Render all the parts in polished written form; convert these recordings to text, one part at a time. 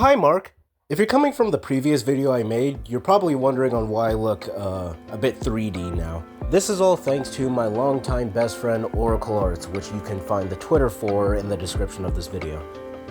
hi Mark. If you're coming from the previous video I made, you're probably wondering on why I look a bit 3D now. This is all thanks to my longtime best friend Oracle Arts, which you can find the Twitter for in the description of this video.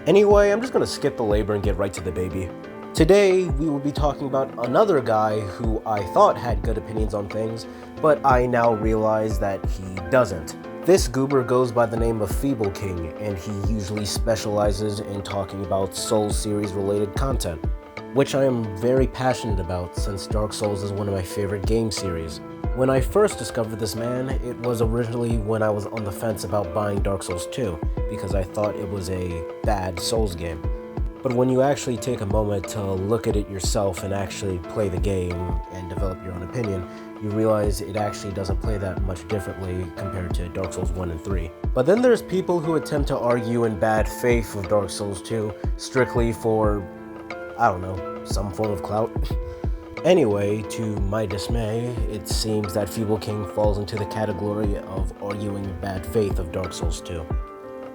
Anyway, I'm just gonna skip the labor and get right to the baby. Today, we will be talking about another guy who I thought had good opinions on things, but I now realize that he doesn't. This goober goes by the name of FEEBLED King, and he usually specializes in talking about Souls series related content, which I am very passionate about since Dark Souls is one of my favorite game series. When I first discovered this man, it was originally when I was on the fence about buying Dark Souls 2, because I thought it was a bad Souls game. But when you actually take a moment to look at it yourself and actually play the game and develop your own opinion, you realize it actually doesn't play that much differently compared to Dark Souls 1 and 3. But then there's people who attempt to argue in bad faith of Dark Souls 2, strictly for, I don't know, some form of clout. Anyway, to my dismay, it seems that FEEBLED King falls into the category of arguing bad faith of Dark Souls 2.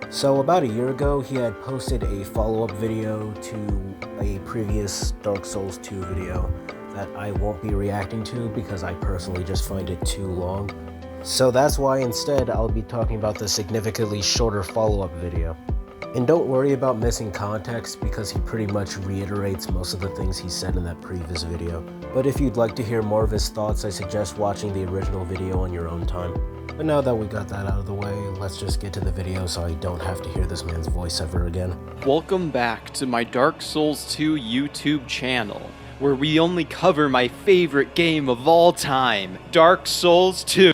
So about a year ago, he had posted a follow-up video to a previous Dark Souls 2 video that I won't be reacting to because I personally just find it too long. So that's why instead I'll be talking about the significantly shorter follow-up video. And don't worry about missing context because he pretty much reiterates most of the things he said in that previous video. But if you'd like to hear more of his thoughts, I suggest watching the original video on your own time. But now that we got that out of the way, let's just get to the video so I don't have to hear this man's voice ever again. Welcome back to my Dark Souls 2 YouTube channel, where we only cover my favorite game of all time, Dark Souls 2.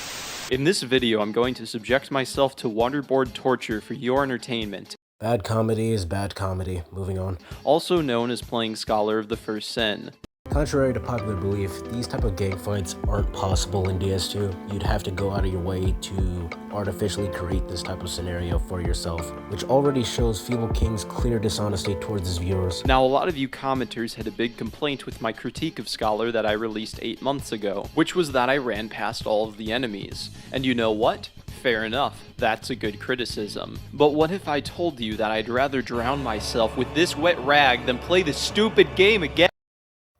In this video, I'm going to subject myself to waterboard torture for your entertainment. Bad comedy is bad comedy. Moving on. Also known as playing Scholar of the First Sin. Contrary to popular belief, these type of gang fights aren't possible in DS2. You'd have to go out of your way to artificially create this type of scenario for yourself, which already shows FEEBLED King's clear dishonesty towards his viewers. Now, a lot of you commenters had a big complaint with my critique of Scholar that I released 8 months ago, which was that I ran past all of the enemies. And you know what? Fair enough, that's a good criticism. But what if I told you that I'd rather drown myself with this wet rag than play this stupid game again?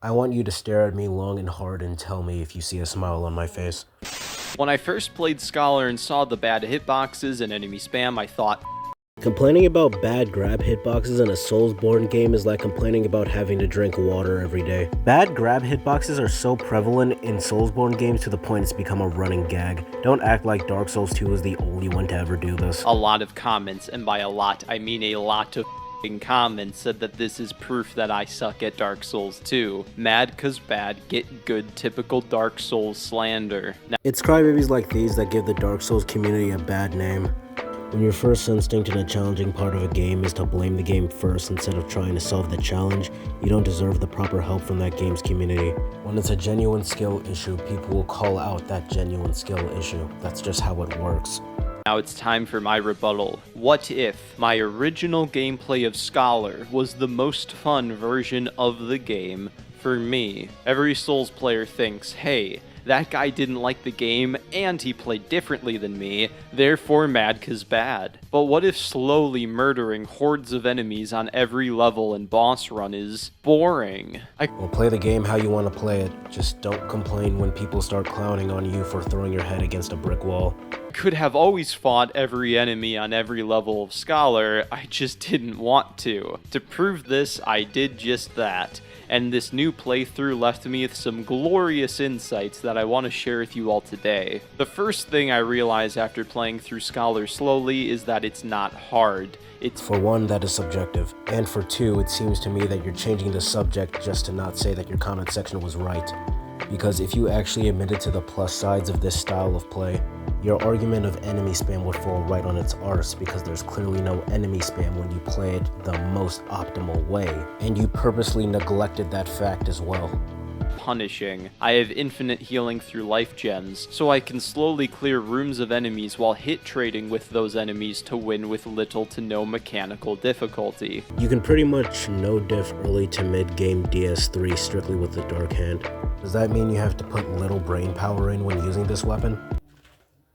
I want you to stare at me long and hard and tell me if you see a smile on my face. When I first played Scholar and saw the bad hitboxes and enemy spam, I thought, complaining about bad grab hitboxes in a Soulsborne game is like complaining about having to drink water every day. Bad grab hitboxes are so prevalent in Soulsborne games to the point it's become a running gag. Don't act like Dark Souls 2 is the only one to ever do this. A lot of comments, and by a lot, I mean a lot of comments, said that this is proof that I suck at Dark Souls 2. Mad 'cause bad, get good, typical Dark Souls slander. Now, it's crybabies like these that give the Dark Souls community a bad name. When your first instinct in a challenging part of a game is to blame the game first instead of trying to solve the challenge, you don't deserve the proper help from that game's community. When it's a genuine skill issue, people will call out that genuine skill issue. That's just how it works. Now it's time for my rebuttal. What if my original gameplay of Scholar was the most fun version of the game for me? Every Souls player thinks, hey, that guy didn't like the game and he played differently than me, therefore mad 'cause bad. But what if slowly murdering hordes of enemies on every level and boss run is boring? Well, play the game how you want to play it. Just don't complain when people start clowning on you for throwing your head against a brick wall. Could have always fought every enemy on every level of Scholar, I just didn't want to. To prove this, I did just that. And this new playthrough left me with some glorious insights that I want to share with you all today. The first thing I realized after playing through Scholar slowly is that it's not hard. For one, that is subjective. And for two, it seems to me that you're changing the subject just to not say that your comment section was right. Because if you actually admitted to the plus sides of this style of play, your argument of enemy spam would fall right on its arse because there's clearly no enemy spam when you play it the most optimal way, and you purposely neglected that fact as well. Punishing. I have infinite healing through life gems, so I can slowly clear rooms of enemies while hit trading with those enemies to win with little to no mechanical difficulty. You can pretty much no diff early to mid game DS3 strictly with the Dark Hand. Does that mean you have to put little brain power in when using this weapon?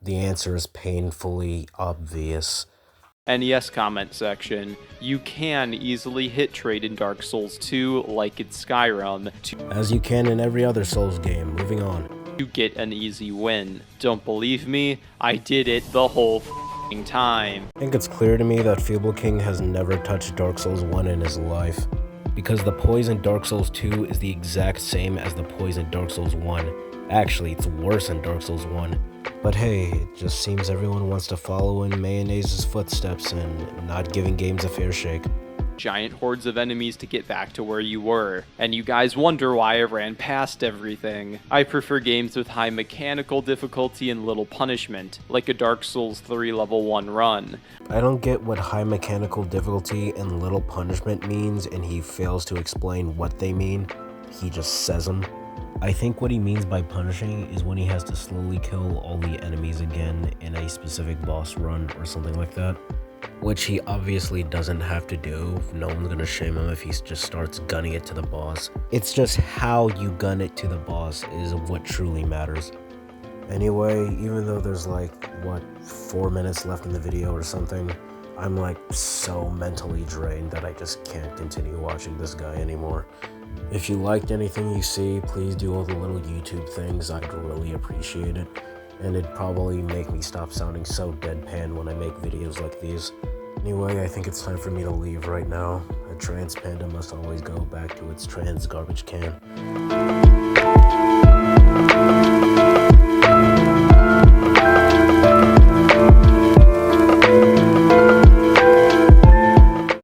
The answer is painfully obvious. NES comment section, you can easily hit trade in Dark Souls 2 like in Skyrim As you can in every other Souls game. Moving on. to get an easy win. Don't believe me? I did it the whole time. I think it's clear to me that Feeble King has never touched Dark Souls 1 in his life, because the poise in Dark Souls 2 is the exact same as the poise in Dark Souls 1. Actually, it's worse in Dark Souls 1. But hey, it just seems everyone wants to follow in Mayonnaise's footsteps and not giving games a fair shake. Giant hordes of enemies to get back to where you were, and you guys wonder why I ran past everything. I prefer games with high mechanical difficulty and little punishment, like a Dark Souls 3 level 1 run. I don't get what high mechanical difficulty and little punishment means, and he fails to explain what they mean. He just says them. I think what he means by punishing is when he has to slowly kill all the enemies again in a specific boss run or something like that. Which he obviously doesn't have to do. No one's gonna shame him if he just starts gunning it to the boss. It's just how you gun it to the boss is what truly matters. Anyway, even though there's like, 4 minutes left in the video or something, I'm like so mentally drained that I just can't continue watching this guy anymore. If you liked anything you see, please do all the little YouTube things. I'd really appreciate it. And it'd probably make me stop sounding so deadpan when I make videos like these. Anyway, I think it's time for me to leave right now. A trans panda must always go back to its trans garbage can.